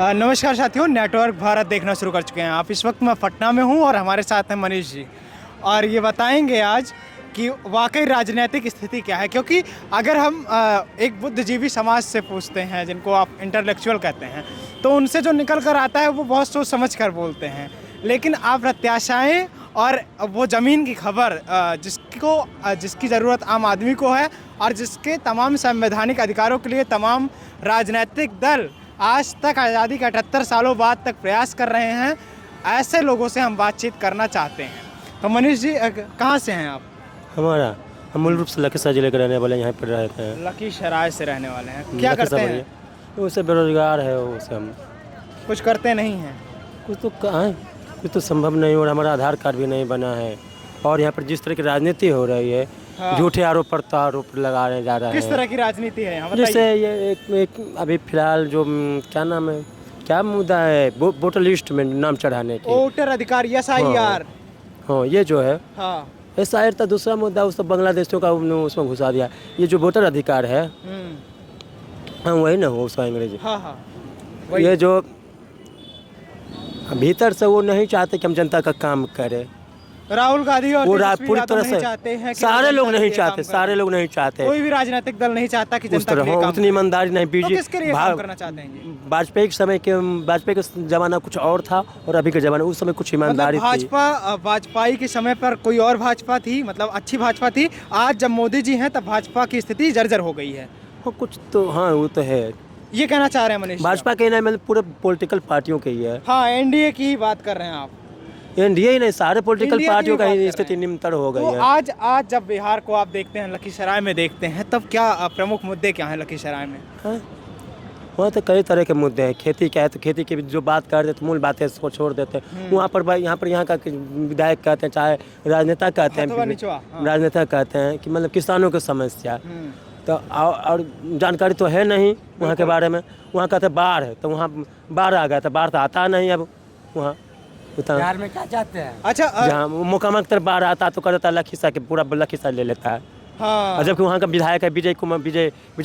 नमस्कार साथियों, नेटवर्क भारत देखना शुरू कर चुके हैं आप। इस वक्त मैं पटना में हूं और हमारे साथ हैं मनीष जी, और ये बताएंगे आज कि वाकई राजनीतिक स्थिति क्या है। क्योंकि अगर हम एक बुद्धिजीवी समाज से पूछते हैं, जिनको आप इंटेलेक्चुअल कहते हैं, तो उनसे जो निकल कर आता है वो बहुत सोच समझ कर बोलते हैं। लेकिन आप प्रत्याशाएँ और वो ज़मीन की खबर जिसकी ज़रूरत आम आदमी को है और जिसके तमाम संवैधानिक अधिकारों के लिए तमाम राजनीतिक दल आज तक आज़ादी के 78 सालों बाद तक प्रयास कर रहे हैं, ऐसे लोगों से हम बातचीत करना चाहते हैं। तो मनीष जी, कहाँ से हैं आप? हम मूल रूप से लखीसराय जिले के रहने वाले, यहाँ पर रहते हैं। लखीसराय से रहने वाले हैं। क्या करते हैं? उससे बेरोजगार है, उससे हम कुछ करते नहीं हैं। कुछ तो कहाँ, कुछ तो संभव नहीं हो रहा। हमारा आधार कार्ड भी नहीं बना है, और यहाँ पर जिस तरह की राजनीति हो रही है, हाँ। झूठे आरोप प्रत्यारोप लगाने जा रहे हैं। किस तरह की राजनीति है यहाँ? जैसे ये एक अभी फिलहाल जो क्या नाम है, क्या मुद्दा है, वोटर लिस्ट में नाम चढ़ाने की, वोटर अधिकार SIR। हाँ, ये जो है हाँ, SIR था। दूसरा मुद्दा उसको बांग्लादेशियों का उसमें घुसा दिया। ये जो वोटर अधिकार है, हाँ वही ना हो उसका अंग्रेजी। हाँ हाँ, ये जो भीतर से वो नहीं चाहते कि हम जनता का काम करें। राहुल गांधी और पूरी तरह से चाहते हैं कि सारे लोग नहीं चाहते, सारे लोग नहीं चाहते। कोई भी राजनीतिक दल नहीं चाहता कि उस तरह हो, उतनी ईमानदारी नहीं। तो किसके लिए काम करना चाहते हैं जी? वाजपेयी के समय के, वाजपेयी का जमाना कुछ और था और अभी के जमाना, उस समय कुछ ईमानदारी थी। वाजपेयी के समय पर कोई और भाजपा थी, मतलब अच्छी भाजपा थी। आज जब मोदी जी हैं तब भाजपा की स्थिति जर्जर हो गई है। कुछ तो हाँ, वो तो है। ये कहना चाह रहे हैं मनीष? भाजपा के नहीं, मतलब पूरे पॉलिटिकल पार्टियों के ही है। हाँ, NDA की ही बात कर रहे हैं आप? NDA ही नहीं, सारे पॉलिटिकल पार्टियों का ही स्थिति निम्नतर हो गई है। आज जब बिहार को आप देखते हैं, लखीसराय में देखते हैं, तब क्या प्रमुख मुद्दे क्या हैं लखीसराय में? वहाँ तो कई तरह के मुद्दे हैं। खेती क्या है, तो खेती की जो बात कर देते, मूल बातें इसको छोड़ देते हैं। वहाँ पर यहाँ का विधायक कहते हैं, चाहे राजनेता कहते हैं, राजनेता कहते हैं कि मतलब किसानों की समस्या, तो और जानकारी तो है नहीं वहाँ के बारे में। वहाँ कहते हैं बाढ़ है, तो वहाँ बाढ़ आ गया, तो बाढ़ तो आता नहीं अब वहाँ। बिहार में क्या चाहते हैं? अच्छा, जहाँ मोकामा की तरफ बाढ़ आता तो कर देता है लखीसराय के, पूरा लखीसराय ले लेता है। हाँ। जबकि वहाँ का विधायक है विजय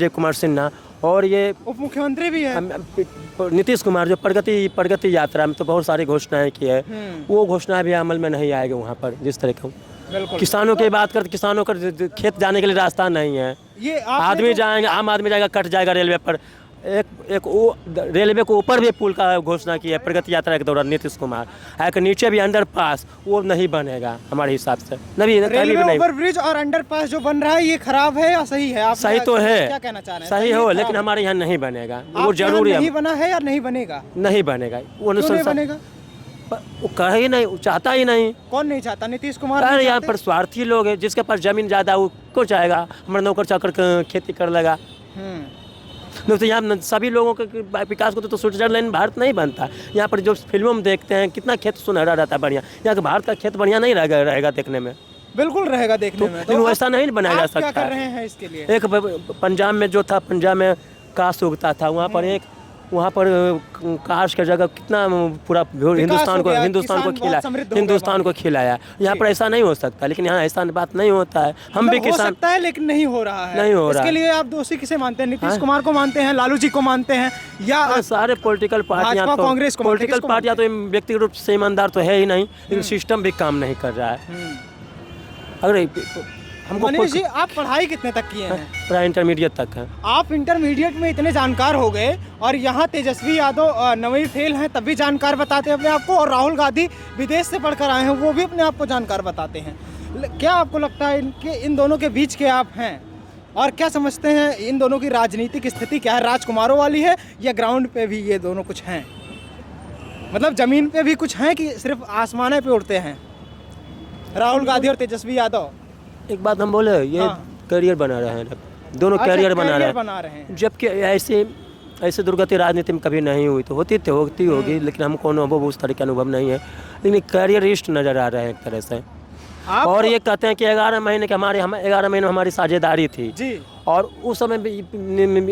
कुमार सिन्हा, और ये उप मुख्यमंत्री भी है नीतीश कुमार, जो प्रगति यात्रा में तो बहुत सारी घोषणाएं की है। वो घोषणाएं भी अमल में नहीं आएगी वहाँ पर। जिस तरह का किसानों की बात करते, किसानों का खेत जाने के लिए रास्ता नहीं है। ये आदमी जाएंगे, आम आदमी जाएगा, कट जाएगा रेलवे पर। एक रेलवे को ऊपर भी पुल का घोषणा की है प्रगति यात्रा के दौरान नीतीश कुमार। एक नीचे भी अंडरपास, वो नहीं बनेगा हमारे हिसाब से। रेलवे ओवरब्रिज और अंडरपास जो बन रहा है, ये खराब है या सही है? आप सही तो है, क्या कहना चाह रहे हैं? सही हो, लेकिन हमारे यहाँ नहीं बनेगा। वो जरूरी है। नहीं बना है या नहीं बनेगा? नहीं बनेगा। वो नहीं बनेगा, वो कह ही नहीं, वो चाहता ही नहीं। कौन नहीं चाहता? नीतीश कुमार। यहाँ पर स्वार्थी लोग हैं, जिसके पास जमीन ज्यादा वो को चाहेगा हमारा नौकर चाकर खेती कर लेगा। नहीं तो यहाँ सभी लोगों के विकास को तो स्विट्जरलैंड भारत नहीं बनता। यहाँ पर जो फिल्मों में देखते हैं, कितना खेत सुनहरा रहता है, बढ़िया। यहाँ का भारत का खेत बढ़िया नहीं रहेगा देखने में। बिल्कुल रहेगा देखने में, तो वैसा नहीं बनाया जा सकता। क्या कर रहे हैं इसके लिए? एक पंजाब में जो था, पंजाब में काश उगता था, वहाँ पर काश की जगह कितना पूरा हिंदुस्तान को खिलाया। यहाँ पर ऐसा नहीं हो सकता, लेकिन यहाँ ऐसा बात नहीं होता है। हम भी किसान, हो सकता है लेकिन नहीं हो रहा है। नहीं हो रहा। इसके लिए आप दोषी किसे मानते हैं? नीतीश कुमार को मानते हैं, लालू जी को मानते हैं, या सारे पॉलिटिकल पार्टियां? तो कांग्रेस को, पॉलिटिकल पार्टियां तो व्यक्तिगत रूप से ईमानदार तो है ही नहीं, लेकिन सिस्टम भी काम नहीं कर रहा है। अगर हमको मनीष जी, आप पढ़ाई कितने तक किए हैं? पूरा इंटरमीडिएट तक है। आप इंटरमीडिएट में इतने जानकार हो गए, और यहाँ तेजस्वी यादव 9वीं फेल हैं तब भी जानकार बताते हैं अपने आप को, और राहुल गांधी विदेश से पढ़कर आए हैं, वो भी अपने आप को जानकार बताते हैं। क्या आपको लगता है इन दोनों के बीच के आप हैं, और क्या समझते हैं इन दोनों की राजनीतिक स्थिति क्या है? राजकुमारों वाली है, या ग्राउंड पे भी ये दोनों कुछ हैं? मतलब जमीन पे भी कुछ हैं कि सिर्फ आसमाने पे उड़ते हैं राहुल गांधी और तेजस्वी यादव? एक बात हम बोले, ये करियर बना रहे हैं दोनों। करियर बना रहे हैं, जबकि ऐसे दुर्गति राजनीति में कभी नहीं हुई। तो होती होगी, लेकिन हमको अनुभव उस तरह का अनुभव नहीं है। लेकिन करियरिस्ट नजर आ रहे हैं एक तरह से। और ये कहते हैं कि 11 महीने के 11 महीने हमारी साझेदारी थी जी, और उस समय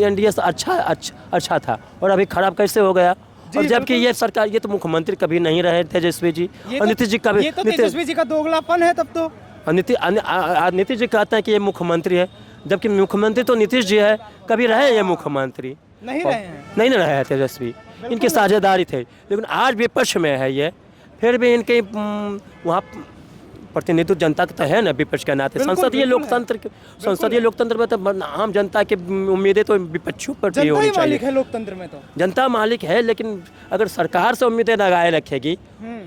NDA से अच्छा था, और अभी खराब कैसे हो गया? और जबकि ये सरकार, ये तो मुख्यमंत्री कभी नहीं रहे तेजस्वी जी, और नीतीश जी कभी। तेजस्वी जी का दोगलापन है तब तो। नीतीश जी कहते हैं कि ये मुख्यमंत्री है, जबकि मुख्यमंत्री तो नीतीश जी है। कभी रहे ये मुख्यमंत्री? नहीं रहे हैं। नहीं रहे हैं तेजस्वी। इनके साझेदारी थे। लेकिन आज विपक्ष में है ये, फिर भी इनके वहाँ प्रतिनिधित्व जनता का तो है ना विपक्ष के नाते। संसदीय लोकतंत्र में तो आम जनता की उम्मीदें तो विपक्षियों पर भी होनी चाहिए। है लोकतंत्र में तो जनता मालिक है, लेकिन अगर सरकार से उम्मीदें लगाए रखेगी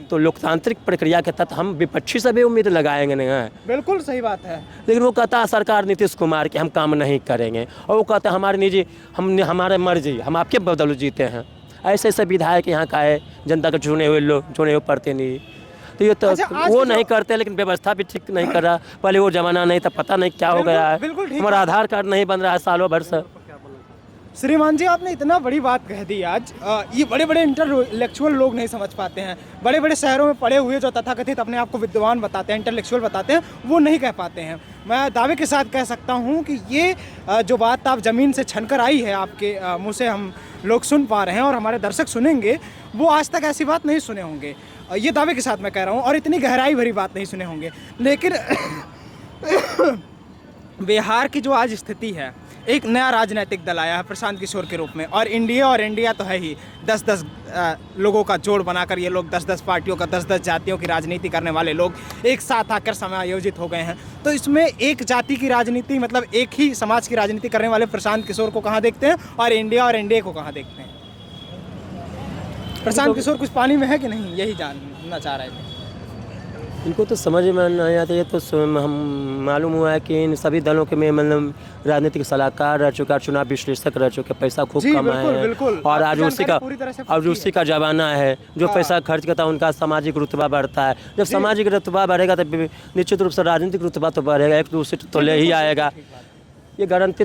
तो लोकतांत्रिक प्रक्रिया के तहत हम विपक्षी से भी उम्मीद लगाएंगे नहीं। बिल्कुल सही बात है। लेकिन वो कहता है सरकार नीतीश कुमार के हम काम नहीं करेंगे, और वो कहता है हमारी निजी हमारे मर्जी, हम आपके बदल जीते हैं। ऐसे ऐसे विधायक यहाँ का है, जनता के चुने हुए प्रतिनिधि, तो ये तो वो नहीं करते। लेकिन व्यवस्था भी ठीक नहीं कर रहा। पहले वो जमाना नहीं था, पता नहीं क्या हो गया है। हमारा आधार कार्ड नहीं बन रहा है सालों भर से। श्रीमान जी, आपने इतना बड़ी बात कह दी आज। ये बड़े बड़े इंटेलेक्चुअल लोग नहीं समझ पाते हैं। बड़े बड़े शहरों में पढ़े हुए जो तथाकथित अपने आप को विद्वान बताते हैं, इंटेलेक्चुअल बताते हैं, वो नहीं कह पाते हैं। मैं दावे के साथ कह सकता हूँ कि ये जो बात आप ज़मीन से छनकर आई है, आपके मुँह से हम लोग सुन पा रहे हैं और हमारे दर्शक सुनेंगे, वो आज तक ऐसी बात नहीं सुने होंगे। ये दावे के साथ मैं कह रहा हूँ, और इतनी गहराई भरी बात नहीं सुने होंगे। लेकिन बिहार की जो आज स्थिति है, एक नया राजनीतिक दल आया है प्रशांत किशोर के रूप में, और इंडिया तो है ही 10-10 लोगों का जोड़ बनाकर ये लोग 10-10 पार्टियों का 10-10 जातियों की राजनीति करने वाले लोग एक साथ आकर समायोजित हो गए हैं। तो इसमें एक जाति की राजनीति, मतलब एक ही समाज की राजनीति करने वाले प्रशांत किशोर को कहाँ देखते हैं, और एनडीए को कहाँ देखते हैं? प्रशांत किशोर कुछ पानी में है कि नहीं, यही जानना चाह रहे थे। इनको तो समझ में नहीं आता। ये तो हम मालूम हुआ है कि इन सभी दलों के में मतलब राजनीतिक सलाहकार रह चुका, चुनाव विश्लेषक रह चुके, पैसा खूब कमाए हैं, और आज उसी का जमाना है। जो पैसा खर्च करता है उनका सामाजिक रुतबा बढ़ता है। जब सामाजिक रुतबा बढ़ेगा तो निश्चित रूप से राजनीतिक रुतबा तो बढ़ेगा, एक दो सीट तो ले ही आएगा। ये गारंटी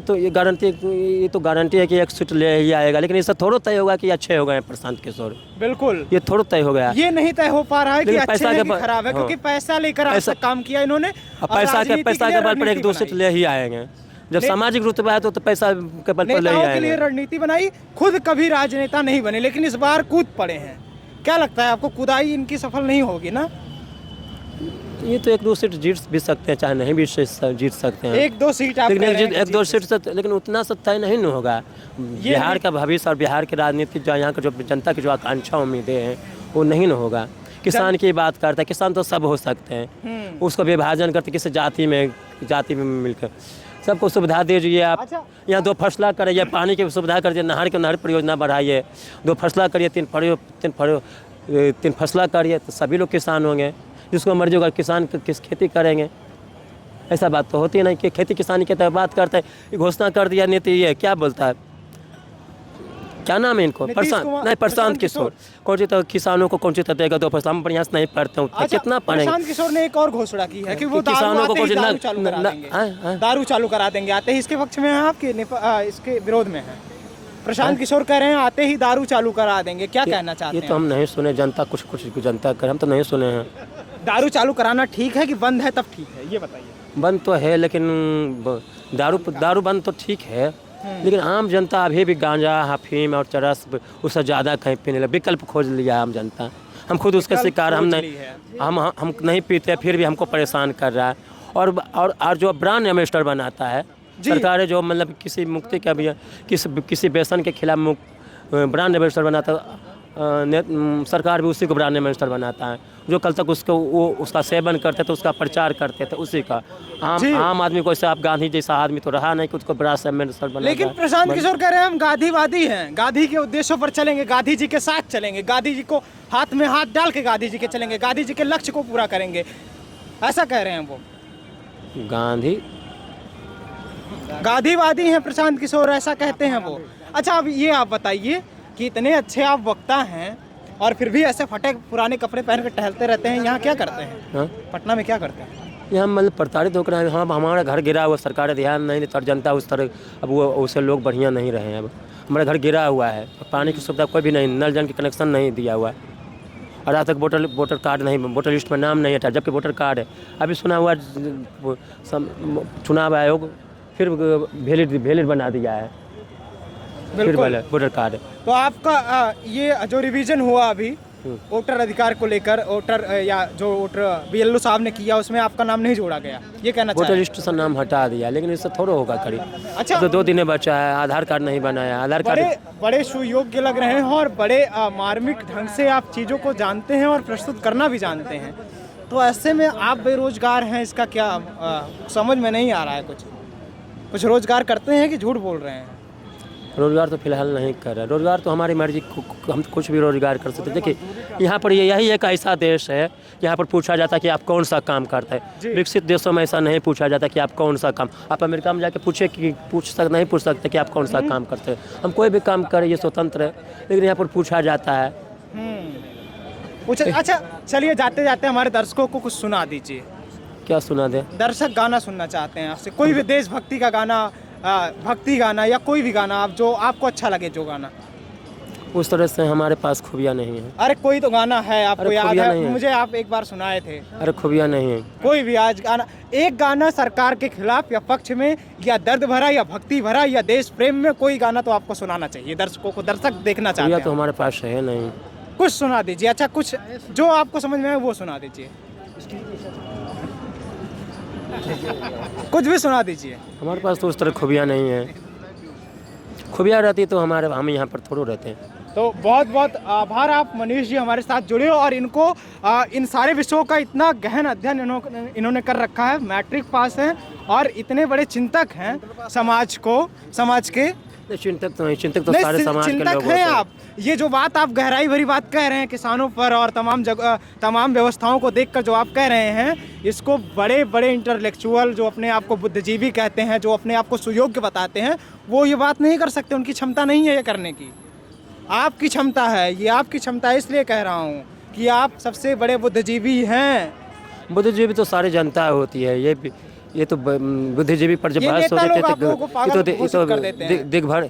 है कि एक सीट ले ही आएगा। लेकिन इससे थोड़ा तय होगा कि अच्छे हो गए हैं प्रशांत किशोर। बिल्कुल, ये थोड़ा तय हो गया। ये नहीं तय हो पा रहा है कि अच्छे हैं कि खराब है, क्योंकि पैसा लेकर आज तक काम किया इन्होंने। पैसा के बल पर एक दो सीट ले ही आएंगे। जब सामाजिक रुतबा है तो पैसा के बल पर ले ही आएंगे। के लिए रणनीति बनाई, खुद कभी राजनेता नहीं बने, लेकिन इस बार कूद पड़े हैं। क्या लगता है आपको, कुदाई इनकी सफल नहीं होगी ना? ये तो एक दो सीट जीत भी सकते हैं, चाहे नहीं भी जीत सकते हैं। एक दो सीट एक दो सीट से, लेकिन उतना सा तय नहीं होगा। बिहार का भविष्य और बिहार की राजनीति, जो यहाँ का जो जनता की जो आकांक्षा उम्मीदें हैं, वो नहीं न होगा। किसान की बात करता है, किसान तो सब हो सकते हैं, उसको विभाजन करते किसी जाति में मिलकर सबको सुविधा दीजिए आप। अच्छा। यहाँ 2 फसला करिए, पानी की सुविधा करिए, नहर परियोजना बढ़ाइए, 2 फसला करिए, 3 फसला करिए, तो सभी लोग किसान होंगे। जिसको मर्जी होगा किसान किस खेती करेंगे। ऐसा बात तो होती है नहीं कि खेती किसानी की तरफ बात करते हैं। घोषणा कर दिया नीति, ये क्या बोलता है, क्या नाम है इनको, प्रशांत किशोर। कौन सी तो किसानों को कौन सी तो देगा 2 फसला, हम बढ़िया से नहीं पढ़ते हूँ। अच्छा, कितना पढ़ेंगे। प्रशांत किशोर ने एक और घोषणा की है कि वो किसानों को दारू चालू करा देंगे। आते ही इसके पक्ष में है आपके, इसके विरोध में है? प्रशांत किशोर कह रहे हैं आते ही दारू चालू करा देंगे। क्या कहना चाहते हैं? ये तो हम नहीं सुने, जनता कुछ जनता कर, हम तो नहीं सुने हैं। दारू चालू कराना ठीक है कि बंद है तब ठीक है, ये बताइए। बंद तो है, लेकिन दारू बंद तो ठीक है, लेकिन आम जनता अभी भी गांजा, अफीम और चरस उससे ज़्यादा कहीं पीने लगे। विकल्प खोज लिया आम जनता। हम खुद उसके शिकार, हम नहीं पीते, फिर भी हमको परेशान कर रहा है। और जो ब्रांड एम्बेसडर बनाता है सरकार, जो मतलब किसी मुक्ति का भी किसी व्यसन के खिलाफ ब्रांड एम्बेसडर बनाता है, सरकार भी उसी को ब्रांड एम्बेसडर बनाता है। जो कल तक उसका सेवन करते थे, उसका प्रचार करते थे, उसी का आम आदमी को। ऐसे आप गांधी जैसा आदमी तो रहा नहीं कि उसको ब्रांड एम्बेसडर बना। लेकिन प्रशांत किशोर कह रहे हैं हम गांधीवादी हैं, गांधी के उद्देश्यों पर चलेंगे, गांधी जी के साथ चलेंगे, गांधी जी को हाथ में हाथ डाल के गांधी जी के चलेंगे, गांधी जी के लक्ष्य को पूरा करेंगे, ऐसा कह रहे हैं वो। गांधीवादी हैं प्रशांत किशोर, ऐसा कहते हैं वो। अच्छा, अब ये आप बताइए कि इतने अच्छे आप वक्ता हैं और फिर भी ऐसे फटे पुराने कपड़े पहन कर टहलते रहते हैं, यहाँ क्या करते हैं? पटना में क्या करते हैं? यहाँ मतलब प्रताड़ित होकर आए। हाँ, हमारा घर गिरा हुआ, सरकार ध्यान नहीं देती और जनता उस तरह, अब वो उससे लोग बढ़िया नहीं रहे हैं। अब हमारा घर गिरा हुआ है, पानी की सुविधा कोई भी नहीं, नल जल की कनेक्शन नहीं दिया हुआ है, और आज तक वोटर कार्ड नहीं, वोटर लिस्ट में नाम नहीं हटा, जबकि वोटर कार्ड है। अभी सुना हुआ चुनाव आयोग फिर वैलिड बना दिया है, फिर वोटर कार्ड। तो आपका ये जो रिवीजन हुआ अभी, वोटर अधिकार को लेकर वोटर या जो वोटर बीएलओ साहब ने किया उसमें आपका नाम नहीं जोड़ा गया, ये कहना वोटर चाहिए। लिस्ट से नाम हटा दिया, लेकिन इससे थोड़ा होगा खड़ी। अच्छा, तो 2 दिन बचा है, आधार कार्ड नहीं बनाया, आधार बड़े कार्ड बड़े सुयोग्य लग रहे हैं और बड़े मार्मिक ढंग से आप चीज़ों को जानते हैं और प्रस्तुत करना भी जानते हैं, तो ऐसे में आप बेरोजगार हैं, इसका क्या समझ में नहीं आ रहा है। कुछ रोजगार करते हैं कि झूठ बोल रहे हैं? रोजगार तो फिलहाल नहीं कर रहे। रोजगार तो हमारी मर्जी, हम कुछ भी रोजगार कर सकते हैं। देखिए यहाँ पर यही एक ऐसा देश है यहाँ पर पूछा जाता है कि आप कौन सा काम करते हैं। विकसित देशों में ऐसा नहीं पूछा जाता कि आप कौन सा काम, आप अमेरिका में जाके नहीं पूछ सकते कि आप कौन सा काम करते हैं। हम कोई भी काम करें, ये स्वतंत्र है, लेकिन यहाँ पर पूछा जाता है। अच्छा, चलिए जाते जाते हमारे दर्शकों को कुछ सुना दीजिए। क्या सुना दें? दर्शक गाना सुनना चाहते हैं आपसे, कोई भी देशभक्ति का गाना, भक्ति गाना या कोई भी गाना आप जो आपको अच्छा लगे, जो गाना। उस तरह से हमारे पास खूबियाँ नहीं है। अरे कोई तो गाना है आपको याद है, है। मुझे आप एक बार सुनाए थे। अरे खूबियाँ नहीं है। कोई भी आज गाना, एक गाना सरकार के खिलाफ या पक्ष में, या दर्द भरा या भक्ति भरा या देश प्रेम में, कोई गाना तो आपको सुनाना चाहिए दर्शकों को, दर्शक देखना चाहते हैं। तो हमारे पास है नहीं। कुछ सुना दीजिए। अच्छा, कुछ जो आपको समझ में आए वो सुना दीजिए। कुछ भी सुना दीजिए। हमारे पास तो उस तरह खूबियाँ नहीं है। खूबियाँ रहती तो हम यहाँ पर थोड़ो रहते हैं। तो बहुत बहुत आभार, आप मनीष जी हमारे साथ जुड़े हो और इनको इन सारे विषयों का इतना गहन अध्ययन इन्होंने कर रखा है, मैट्रिक पास हैं और इतने बड़े चिंतक हैं समाज के। चिंतक तो नहीं, चिंतक तो सारे समाज के लोग हैं आप। ये जो बात आप गहराई भरी बात कह रहे हैं किसानों पर और तमाम व्यवस्थाओं को देखकर जो आप कह रहे हैं, इसको बड़े बड़े इंटेलेक्चुअल जो अपने आप को बुद्धिजीवी कहते हैं, जो अपने आप को सुयोग्य बताते हैं, वो ये बात नहीं कर सकते। उनकी क्षमता नहीं है ये करने की। आपकी क्षमता है, ये आपकी क्षमता है, इसलिए कह रहा हूँ कि आप सबसे बड़े बुद्धिजीवी हैं। बुद्धिजीवी तो सारी जनता होती है। ये तो बुद्धिजीवी पर जब बहस होती है दिग्भ्रम,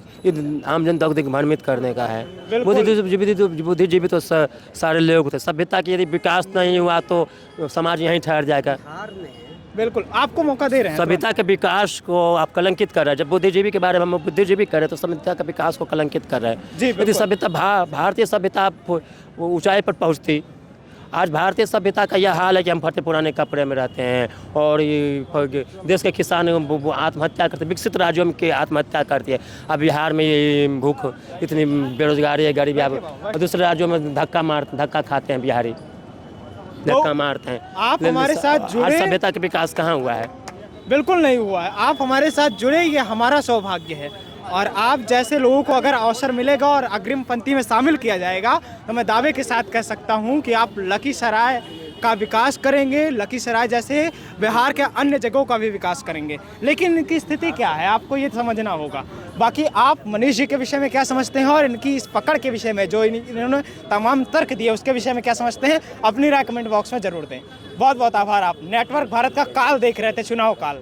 आम जनता को दिग्भ्रमित करने का है। बुद्धिजीवी तो सारे लोग थे। सभ्यता की यदि विकास नहीं हुआ तो समाज यहीं ठहर जाएगा। बिल्कुल, आपको मौका दे रहे हैं। सभ्यता के विकास को आप कलंकित कर रहे हैं। जब बुद्धिजीवी के बारे में हम बुद्धिजीवी कर रहे हैं तो सभ्यता के विकास को कलंकित कर रहे हैं। यदि सभ्यता भारतीय सभ्यता ऊंचाई पर पहुंचती, आज भारतीय सभ्यता का यह हाल है कि हम फटे पुराने कपड़े में रहते हैं और ये देश के किसान आत्महत्या करते, विकसित राज्यों में आत्महत्या करती है। अब बिहार में ये भूख, इतनी बेरोजगारी है, गरीबी, और दूसरे राज्यों में धक्का खाते हैं, बिहारी धक्का मारते हैं। आप हमारे साथ जुड़े, सभ्यता का विकास कहाँ हुआ है? बिल्कुल नहीं हुआ है। आप हमारे साथ जुड़े, ये हमारा सौभाग्य है। और आप जैसे लोगों को अगर अवसर मिलेगा और अग्रिम पंक्ति में शामिल किया जाएगा तो मैं दावे के साथ कह सकता हूं कि आप लखीसराय का विकास करेंगे, लखीसराय जैसे बिहार के अन्य जगहों का भी विकास करेंगे। लेकिन इनकी स्थिति क्या है आपको ये समझना होगा। बाकी आप मनीष जी के विषय में क्या समझते हैं और इनकी इस पकड़ के विषय में जो इन्होंने तमाम तर्क दिए उसके विषय में क्या समझते हैं, अपनी राय कमेंट बॉक्स में जरूर दें। बहुत बहुत आभार। आप नेटवर्क भारत का काल देख रहे थे, चुनाव काल।